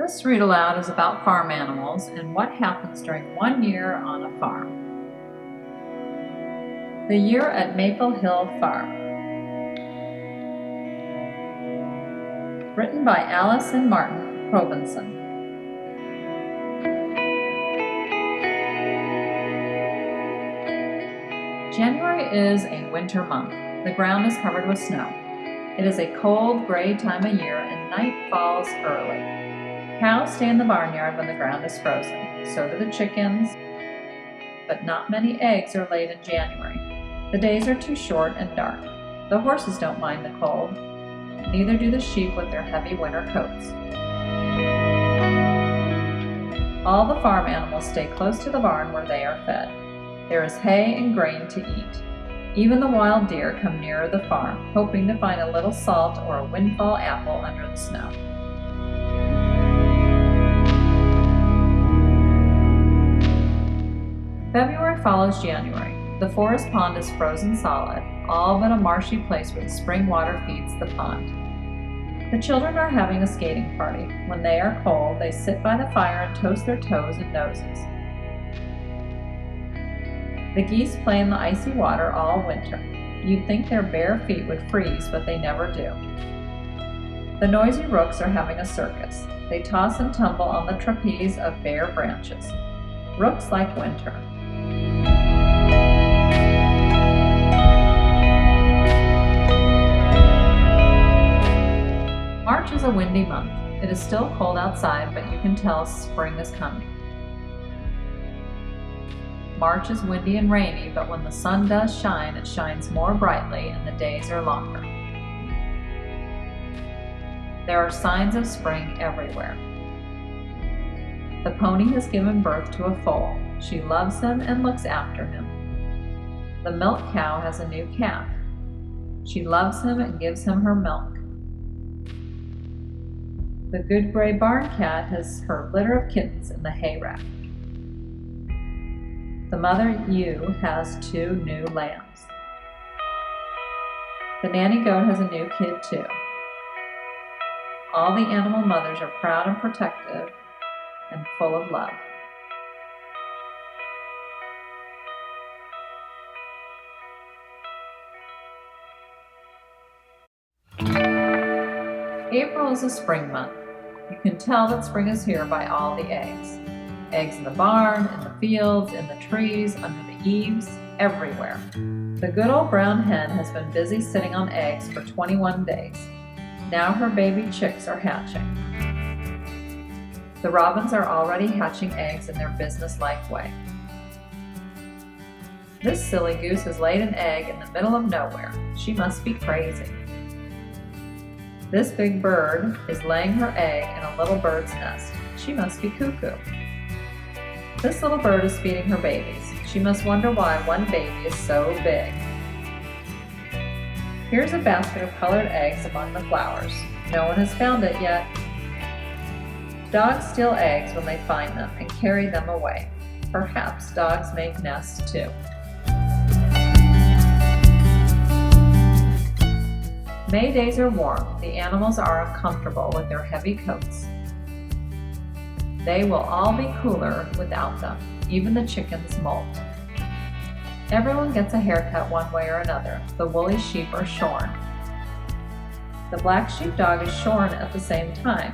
This Read Aloud is about farm animals and what happens during 1 year on a farm. The Year at Maple Hill Farm. Written by Alice and Martin Robinson. January is a winter month. The ground is covered with snow. It is a cold, gray time of year and night falls early. Cows stay in the barnyard when the ground is frozen. So do the chickens, but not many eggs are laid in January. The days are too short and dark. The horses don't mind the cold. Neither do the sheep with their heavy winter coats. All the farm animals stay close to the barn where they are fed. There is hay and grain to eat. Even the wild deer come nearer the farm, hoping to find a little salt or a windfall apple under the snow. February follows January. The forest pond is frozen solid, all but a marshy place where the spring water feeds the pond. The children are having a skating party. When they are cold, they sit by the fire and toast their toes and noses. The geese play in the icy water all winter. You'd think their bare feet would freeze, but they never do. The noisy rooks are having a circus. They toss and tumble on the trapeze of bare branches. Rooks like winter. March is a windy month. It is still cold outside, but you can tell spring is coming. March is windy and rainy, but when the sun does shine, it shines more brightly and the days are longer. There are signs of spring everywhere. The pony has given birth to a foal. She loves him and looks after him. The milk cow has a new calf. She loves him and gives him her milk. The good gray barn cat has her litter of kittens in the hay rack. The mother ewe has 2 new lambs. The nanny goat has a new kid too. All the animal mothers are proud and protective and full of love. April is a spring month. You can tell that spring is here by all the eggs. Eggs in the barn, in the fields, in the trees, under the eaves, everywhere. The good old brown hen has been busy sitting on eggs for 21 days. Now her baby chicks are hatching. The robins are already hatching eggs in their business-like way. This silly goose has laid an egg in the middle of nowhere. She must be crazy. This big bird is laying her egg in a little bird's nest. She must be cuckoo. This little bird is feeding her babies. She must wonder why one baby is so big. Here's a basket of colored eggs among the flowers. No one has found it yet. Dogs steal eggs when they find them and carry them away. Perhaps dogs make nests too. May days are warm. The animals are uncomfortable with their heavy coats. They will all be cooler without them. Even the chickens molt. Everyone gets a haircut one way or another. The woolly sheep are shorn. The black sheepdog is shorn at the same time.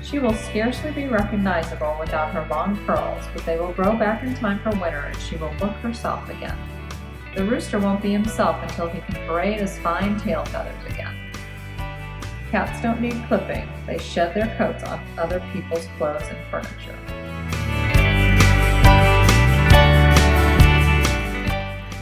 She will scarcely be recognizable without her long curls, but they will grow back in time for winter and she will look herself again. The rooster won't be himself until he can parade his fine tail feathers again. Cats don't need clipping. They shed their coats on other people's clothes and furniture.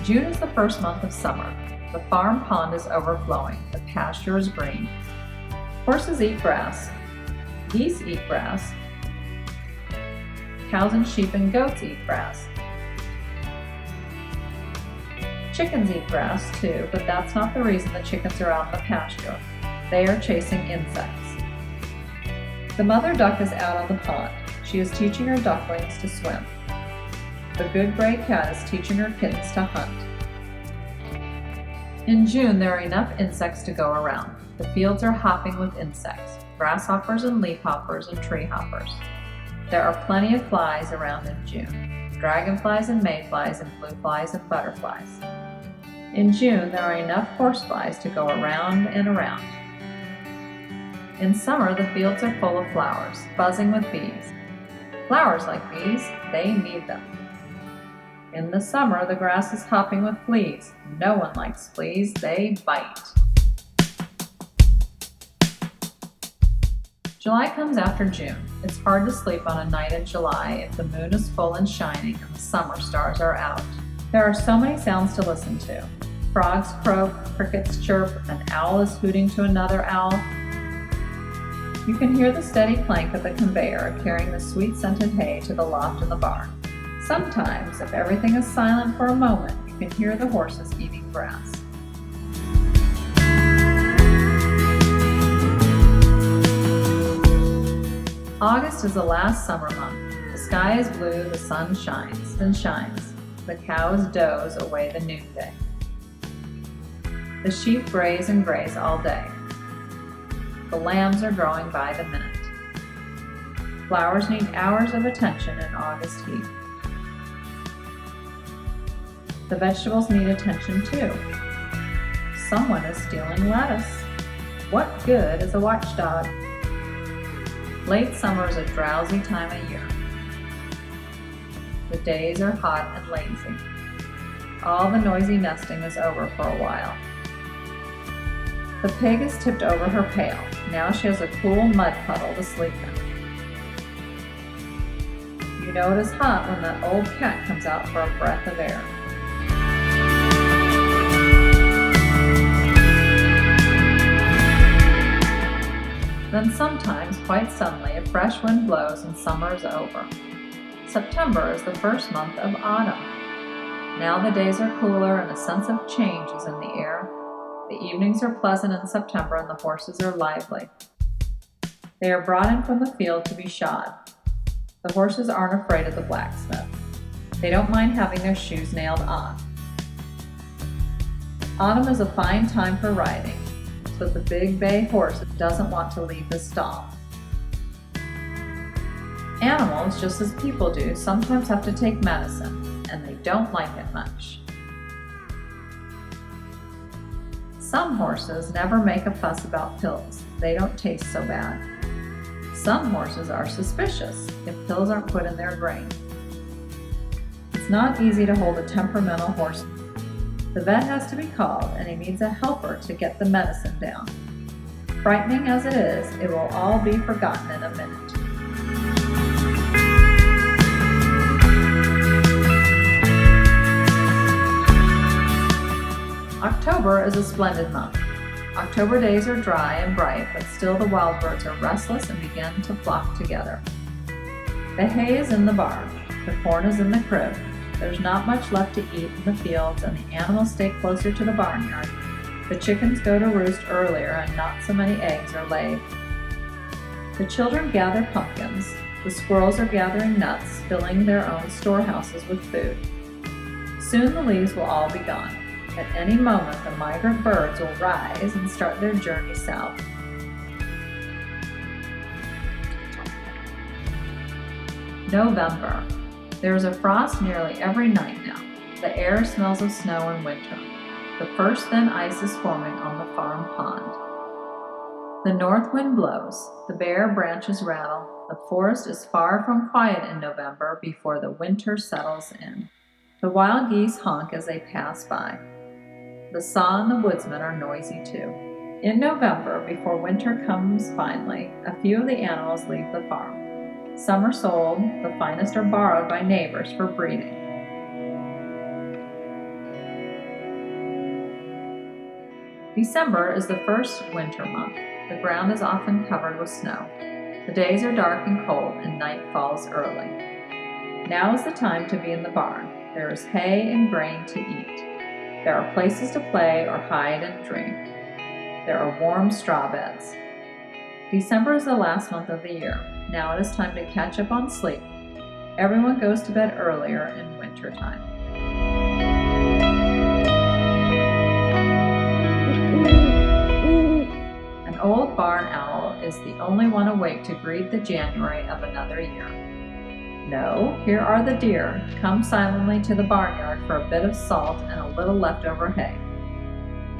June is the first month of summer. The farm pond is overflowing. The pasture is green. Horses eat grass. Geese eat grass. Cows and sheep and goats eat grass. Chickens eat grass too, but that's not the reason the chickens are out in the pasture. They are chasing insects. The mother duck is out on the pond. She is teaching her ducklings to swim. The good gray cat is teaching her kittens to hunt. In June, there are enough insects to go around. The fields are hopping with insects, grasshoppers and leafhoppers and tree hoppers. There are plenty of flies around in June, dragonflies and mayflies and blue flies and butterflies. In June, there are enough horseflies to go around and around. In summer, the fields are full of flowers, buzzing with bees. Flowers like bees, they need them. In the summer, the grass is hopping with fleas. No one likes fleas, they bite. July comes after June. It's hard to sleep on a night in July if the moon is full and shining and the summer stars are out. There are so many sounds to listen to. Frogs croak, crickets chirp, an owl is hooting to another owl. You can hear the steady clank of the conveyor carrying the sweet-scented hay to the loft in the barn. Sometimes, if everything is silent for a moment, you can hear the horses eating grass. August is the last summer month. The sky is blue, the sun shines and shines. The cows doze away the noonday. The sheep graze and graze all day. The lambs are growing by the minute. Flowers need hours of attention in August heat. The vegetables need attention too. Someone is stealing lettuce. What good is a watchdog? Late summer is a drowsy time of year. The days are hot and lazy. All the noisy nesting is over for a while. The pig has tipped over her pail. Now she has a cool mud puddle to sleep in. You know it is hot when that old cat comes out for a breath of air. Then sometimes, quite suddenly, a fresh wind blows and summer is over. September is the first month of autumn. Now the days are cooler and a sense of change is in the air. The evenings are pleasant in September and the horses are lively. They are brought in from the field to be shod. The horses aren't afraid of the blacksmith. They don't mind having their shoes nailed on. Autumn is a fine time for riding, but the big bay horse doesn't want to leave his stall. Animals, just as people do, sometimes have to take medicine, and they don't like it much. Some horses never make a fuss about pills. They don't taste so bad. Some horses are suspicious if pills aren't put in their grain. It's not easy to hold a temperamental horse. The vet has to be called, and he needs a helper to get the medicine down. Frightening as it is, it will all be forgotten in a minute. October is a splendid month. October days are dry and bright, but still the wild birds are restless and begin to flock together. The hay is in the barn. The corn is in the crib. There's not much left to eat in the fields, and the animals stay closer to the barnyard. The chickens go to roost earlier, and not so many eggs are laid. The children gather pumpkins. The squirrels are gathering nuts, filling their own storehouses with food. Soon the leaves will all be gone. At any moment, the migrant birds will rise and start their journey south. November. There is a frost nearly every night now. The air smells of snow and winter. The first thin ice is forming on the farm pond. The north wind blows. The bare branches rattle. The forest is far from quiet in November before the winter settles in. The wild geese honk as they pass by. The saw and the woodsmen are noisy too. In November, before winter comes finally, a few of the animals leave the farm. Some are sold, the finest are borrowed by neighbors for breeding. December is the first winter month. The ground is often covered with snow. The days are dark and cold, and night falls early. Now is the time to be in the barn. There is hay and grain to eat. There are places to play or hide and drink. There are warm straw beds. December is the last month of the year. Now it is time to catch up on sleep. Everyone goes to bed earlier in winter time. is the only one awake to greet the January of another year. No, here are the deer, come silently to the barnyard for a bit of salt and a little leftover hay.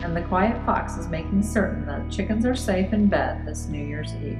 And the quiet fox is making certain that chickens are safe in bed this New Year's Eve.